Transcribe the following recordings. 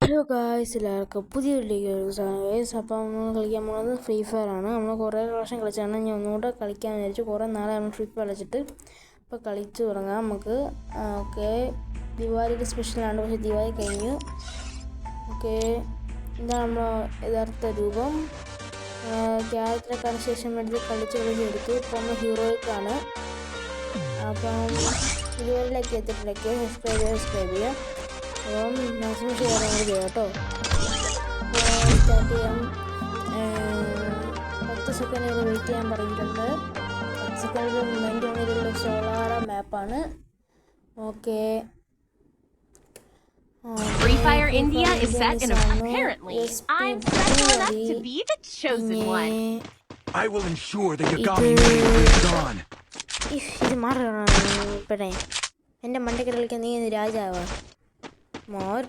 Hello guys, എല്ലാവർക്കും പുതിയൊരു guys. അപ്പം നമ്മൾ കളിക്കാൻ പോകുന്നത് ഫ്രീ ഫയർ ആണ്. നമ്മൾ കുറേ പ്രാവശ്യം കളിച്ചാണ്. ഞാൻ ഒന്നുകൂടെ കളിക്കാൻ വിചാരിച്ചു. കുറേ നാളെ നമ്മൾ ഫ്രീ ഫയർ കളിച്ചിട്ട് ഇപ്പോൾ കളിച്ചു തുടങ്ങാം നമുക്ക്. ഓക്കെ, ദിവാലിയുടെ സ്പെഷ്യലാണ്, പക്ഷേ ദിവാലി കഴിഞ്ഞു. ഓക്കെ, ഇതാണ് നമ്മൾ യഥാർത്ഥ രൂപം. ക്യാരക്ടറൊക്കെ ശേഷം എടുത്ത് കളിച്ചെടുത്തു. ഇപ്പോൾ നമ്മൾ ഹീറോയ്ക്കാണ്. അപ്പം ഇതുവരെയൊക്കെ എത്തിയിട്ടില്ലൊക്കെ സബ്സ്ക്രൈബ് ചെയ്യാം. അപ്പം മാക്സിമം ഷെയർ കൂടി ചെയ്യാം കേട്ടോ. സ്റ്റാർട്ട് ചെയ്യാം. 10 സെക്കൻഡ് വരെ വെയിറ്റ് ചെയ്യാൻ പറഞ്ഞിട്ടുണ്ട്. 10 സെക്കൻഡിൽ മൈൻഡ് വന്നിട്ടുള്ള സോളാറ മാപ്പാണ്. Okay, Free Fire India is set and apparently I'm special enough to be the chosen one. I will ensure the Yagami name is gone. ഇത് മാറണേ എൻ്റെ മണ്ടയ്ക്ക് കളിക്കാൻ നീ രാജാവാ.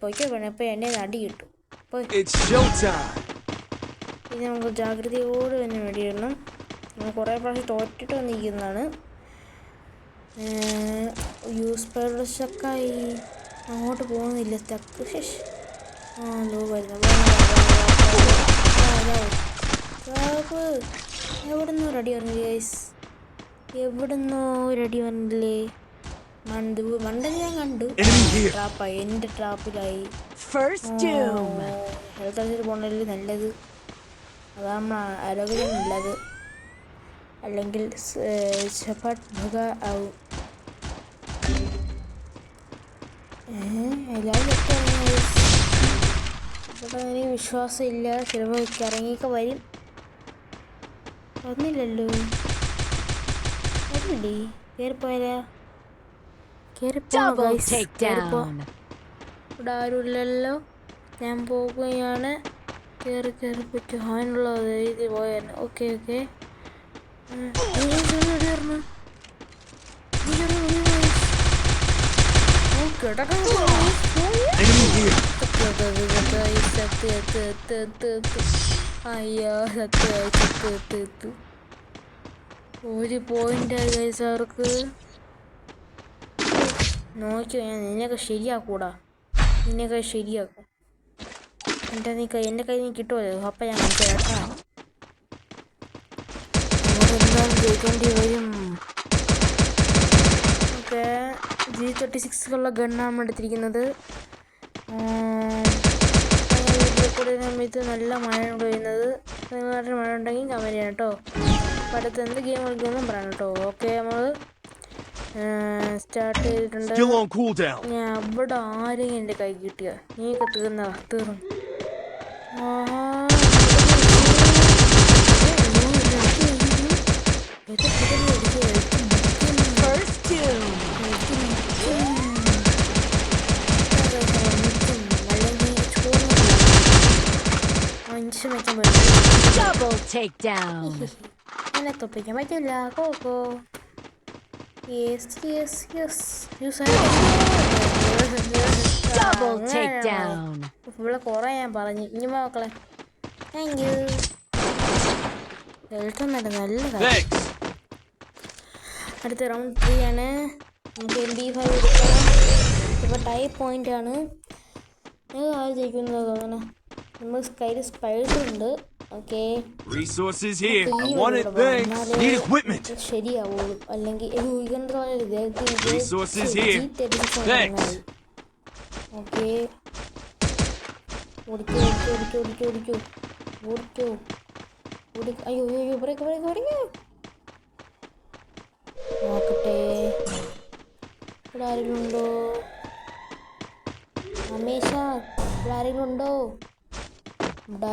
പൊയ്ക്കോ വേണം. ഇപ്പം എൻ്റെ അടി കിട്ടും. ഇത് നമുക്ക് ജാഗ്രതയോട് തന്നെ വേണ്ടിയിടണം. നമ്മൾ കുറേ പ്രാവശ്യം തോറ്റിട്ട് വന്നിരിക്കുന്നതാണ്. യൂസ്പെയറുടെ സ്റ്റക്കായി അങ്ങോട്ട് പോകുന്നില്ല. സ്റ്റക്ക് ലോ വരുന്നു. എവിടുന്നോ റെഡി പറഞ്ഞില്ലേ ഗൈസ്? എവിടുന്നോ റെഡി പറഞ്ഞില്ലേ? മണ്ടത് ഞാൻ കണ്ടു. ട്രാപ്പായി, എൻ്റെ ട്രാപ്പിലായി. ഹെൽത്ത് അടിച്ചിട്ട് പോകണല്ലേ നല്ലത്. അതാണ് നമ്മൾ ആരോഗ്യം നല്ലത്. അല്ലെങ്കിൽ ആവും. എല്ലാവരും ഇവിടെ എനിക്ക് വിശ്വാസമില്ല. ചിലപ്പോൾ ഇറങ്ങിയൊക്കെ വരും. വന്നില്ലല്ലോ. വരില്ലേ? കയറിപ്പോയാലോ? ഇവിടെ ആരുമില്ലല്ലോ. ഞാൻ പോകുകയാണ്. കയറി പറ്റും. അതിനുള്ളത് ഇത് പോയാണ്. ഓക്കെ അയ്യോ, ഒരു പോയിന്റായി ഗൈസ് അവർക്ക്. നോക്കിയോ, ഞാൻ നിന്നെയൊക്കെ ശരിയാക്കൂടാ. നിന്നെയൊക്കെ ശരിയാക്കും. എൻ്റെ കയ്യിൽ നിന്ന് കിട്ടുമല്ലോ. അപ്പം ഞാൻ കേട്ടാ നമുക്കെന്തായാലും ജയിക്കേണ്ടി വരും. ഓക്കെ, G36 ഗണ്ണാണ് നമ്മൾ എടുത്തിരിക്കുന്നത്. കൂടെ സമയത്ത് നല്ല മഴയാണ് പെയ്യുന്നത്. നിങ്ങളുടെ മഴ ഉണ്ടെങ്കിൽ കമന്റ് ചെയ്യണം കേട്ടോ. അപ്പം അടുത്ത് എന്ത് ഗെയിം കളിക്കുമെന്നും പറയണം കേട്ടോ. ഓക്കെ, നമ്മൾ സ്റ്റാർട്ട് ചെയ്തിട്ടുണ്ട്. ഞാൻ അവിടെ ആരെയും എൻ്റെ കൈ കിട്ടിയ നീയൊക്കെ തീർന്നു. എന്നെ തൊപ്പിക്കാൻ പറ്റില്ല. കോക്കോ ഇവിടെ കുറെ ഞാൻ പറഞ്ഞു. ഇനി മക്കളെ താങ്ക് യു. നല്ലതാണ്. അടുത്ത റൗണ്ട് 3 ആണ്. നമുക്ക് MP5 എടുക്കാം. ഇപ്പോൾ ടൈപ്പ് പോയിന്റ് ആണ്. നിങ്ങൾ ആര് ജയിക്കുന്നത് തോന്നണം? നമ്മൾ കയ്യിൽ സ്പൈസ് ഉണ്ട്. ഓക്കെ, ശരിയാവുള്ളൂ. അല്ലെങ്കിൽ ഓക്കെ, അയ്യോ നോക്കട്ടെ. ഇവിടെ ആരെങ്കിലും ഉണ്ടോ? ഹമേഷ ഇവിടെ ആരെങ്കിലും ഉണ്ടോ? ഇവിടെ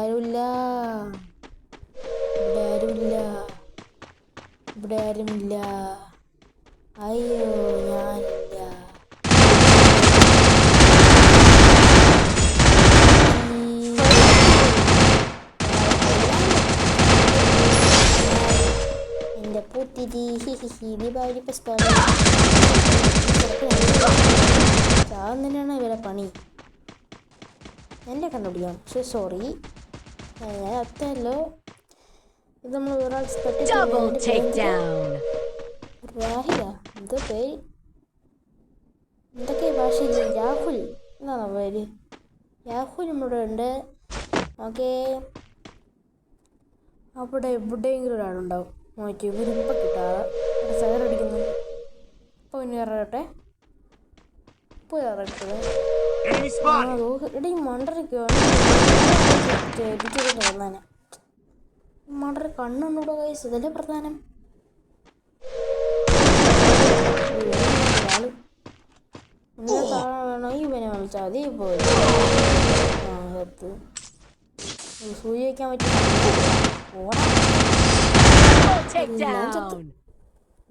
ആരുമില്ല. അയ്യോ, ഞാനില്ല. എൻ്റെ പൂത്തിരി ദീപാവലി ചാവം തന്നെയാണ് ഇവരെ പണി. എന്നെ കണ്ടുപിടിക്കാം. പക്ഷെ സോറി, ഞാൻ അത്തല്ലോ. ഇത് നമ്മൾ ഒരാൾ രാഹില എന്തോ പേര്, എന്തൊക്കെ ഭാഷ? രാഹുൽ എന്നാണോ പേര്? യാഹു നമ്മുടെ ഉണ്ട്. ഓക്കെ, അവിടെ എവിടെയെങ്കിലും ഒരാളുണ്ടാവും. നോക്കി ഇവരിപ്പം കിട്ടാതെ സഹരടിക്കുന്നു. ഇപ്പോൾ ഇനി ഇറങ്ങട്ടെ. ഇപ്പോൾ ഇറങ്ങട്ടത് എടീ മണ്ടരയ്ക്കുവാണ് തോന്നാനെ. മണ്ടര കണ്ണുണ്ടൂടെ കൈസ്, ഇതല്ലേ പ്രധാനം. വേണോ ഇവനെ വിളിച്ചാൽ മതി. പോയി സൂചി വയ്ക്കാൻ പറ്റും.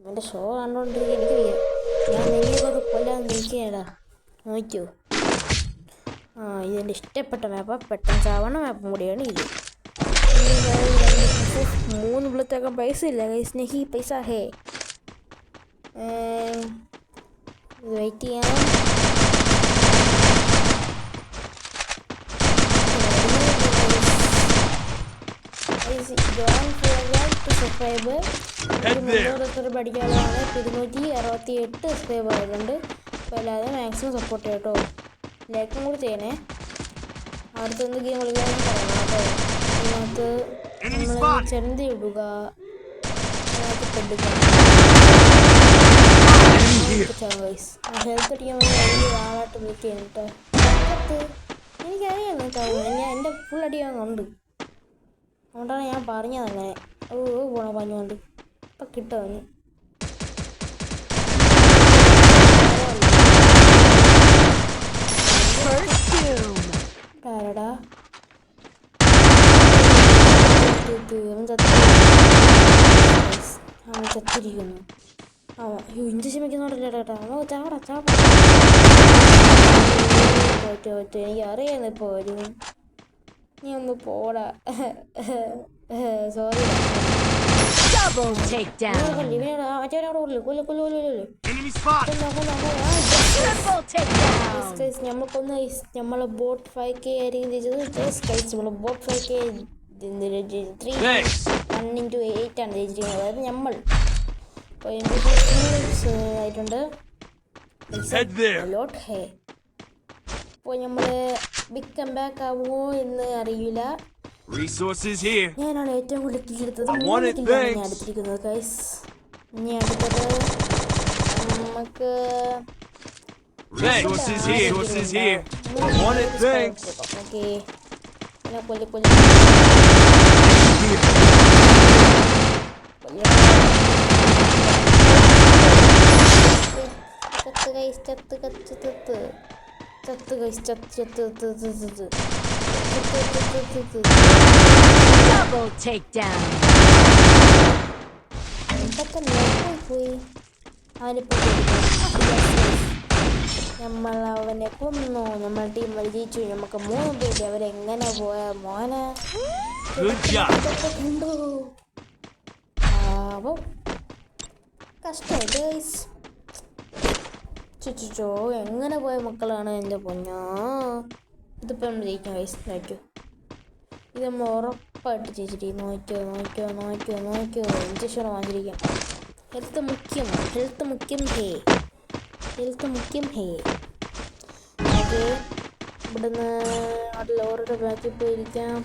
എൻ്റെ ഷോ കണ്ടോണ്ടിരിക്കുക. എനിക്കറിയാം ഞാൻ നെല്ലിയൊക്കെ കൊല്ലാൻ നിൽക്കുകയാടാ. നോക്കൂ. ഇതെൻ്റെ ഇഷ്ടപ്പെട്ട മാപ്പാണ്. പെട്ടെന്ന് ചാവണ മാപ്പും കൂടിയാണ് ഇത്. 3 ബുള്ളറ്റാക്കാൻ പൈസ ഇല്ല കൈസ്. നെഹി പൈസ ഹേ. ഇത് വെയിറ്റ് ചെയ്യാം. പഠിക്കാനാണ് 268 സബ്സ്ക്രൈബ് ആയതുകൊണ്ട്. അപ്പോൾ എല്ലാവരും മാക്സിമം സപ്പോർട്ട് ചെയ്യാം കേട്ടോ. ലൈക്കും കൂടി ചെയ്യണേ. അടുത്തൊന്ന് ഗെയിം കളിക്കാനും പറയണം കേട്ടോ. ഇതിനകത്ത് നമ്മൾ ചെന്തി ഇടുക, അതിനകത്ത് പെടുക. ഹെൽത്ത് അടിക്കാൻ വേണ്ടി വലിയ ആളായിട്ട് വെയിറ്റ് ചെയ്യണം കേട്ടോ. എനിക്കറിയാം ഞാൻ എൻ്റെ ഫുൾ അടിയാകുന്നുണ്ട്. അതുകൊണ്ടാണ് ഞാൻ പറഞ്ഞത് അങ്ങനെ. പോണ പറഞ്ഞുകൊണ്ട് ഇപ്പം കിട്ടും അവന്. ആരടാ അവൻ ചത്തിരിക്കുന്നു. ഇഞ്ചക്ഷൻ വെക്കുന്നുണ്ടല്ലോ ചേട്ടാ. ചാവടാ ചാവടാ. എനിക്ക് അറിയാന്ന് ഇപ്പോൾ വരും. നീ ഒന്ന് പോടാ. സോറി. നമ്മളെ ബോട്ട് 5K ആയിരിക്കും ജയിച്ചത്. നമ്മള് ബോട്ട് 5K 1x8 ആണ് ജയിച്ചിരിക്കുന്നത്. അതായത് നമ്മൾ ആയിട്ടുണ്ട്. അപ്പോൾ നമ്മള് ബിഗ് കം ബാക്ക് ആവുമോ എന്ന് അറിയില്ല. ഞാനാണ് ഏറ്റവും കൂടുതൽ കില്ലെടുത്തത്. 3 കില്ലാണ് ഞാൻ എടുത്തിരിക്കുന്നത് ഗൈസ്. ഇനി അടുത്തത് നമുക്ക് Double takedown. നമ്മൾ അവനെ കൊന്നു. നമ്മൾ ടീം ജയിച്ചു. നമുക്ക് 3 പേര്. അവരെങ്ങനെ പോയാ മോനെ കണ്ടു. അപ്പം കഷ്ടമായി ഗൈസ്. ചുച്ചോ എങ്ങനെ പോയ മക്കളാണ് എൻ്റെ പൊന്നോ. ഇതിപ്പോൾ നമ്മൾ ജയിക്കാം ഗൈസ്. നോക്കൂ, ഇത് നമ്മൾ ഉറപ്പായിട്ട് ജയിച്ചിരിക്കും. നോക്കിയോ നോക്കിയോ നോക്കിയോ നോക്കിയോ. ഇഞ്ചക്ഷൻ വാങ്ങിയിരിക്കാം. ഹെൽത്ത് മുഖ്യം. ഹെൽത്ത് മുഖ്യം ഹേ. ഹെൽത്ത് മുഖ്യം ഹേ. ഓക്കെ, ഇവിടുന്ന് ലോറിയുടെ ബാക്കിൽ പോയിരിക്കാം.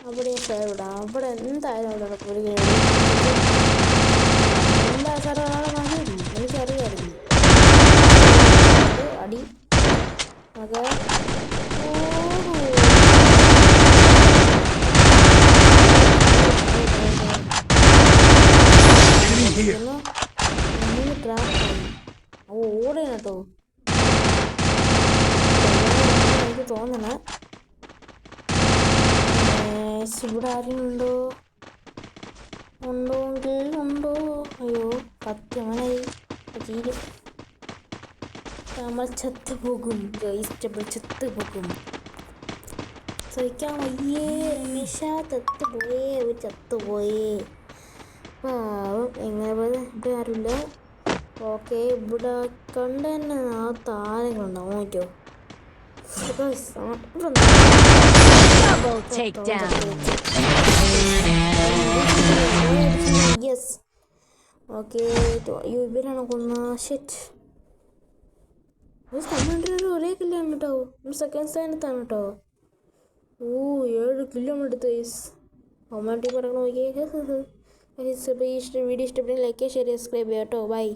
അവിടെ സൈഡ് വിടാം. അവിടെ എന്തായാലും അവിടെ പോയിരിക്കും. എല്ലാ സ്ഥലവും വാങ്ങി എനിക്കറിയാമായിരുന്നു. അടി ഓക്കെ. ഓടണം കേട്ടോ. എനിക്ക് തോന്നണേ ഇവിടെ ആരും ഉണ്ടോ ഉണ്ടോങ്കിൽ ഉണ്ടോ. അയ്യോ 10 മണിയായി. തീരും. നമ്മൾ ചത്തുപോകും ഗൈസ്. നമ്മൾ ചത്തുപോകും. സഹിക്കാൻ വയ്യേ. രമേശ ചത്തുപോയേ. ചത്തുപോയേ. എങ്ങനെ പോയത്? ഇവിടെ ആരുമില്ല. ഓക്കെ, ഇവിടെ കണ്ട് തന്നെ ആ താരങ്ങളുണ്ടാവും. നോക്കിയോ. യെസ്. ഓക്കെ, ഇവരാണ് കൊന്ന. ഷെറ്റ്. കമാൻഡർ ഒരേ കില്ലാണ് കേട്ടോ. സെക്കൻഡ് സ്ഥാനത്താണ് കേട്ടോ. 7 കിലോ എടുത്ത് കമാൻഡർ പറഞ്ഞ നോക്കിയേ. വീഡിയോ ഇഷ്ടപ്പെട്ടെങ്കിൽ ലൈക്ക് ഷെയർ സബ്സ്ക്രൈബ് ചെയ്യാം കേട്ടോ. ബൈ.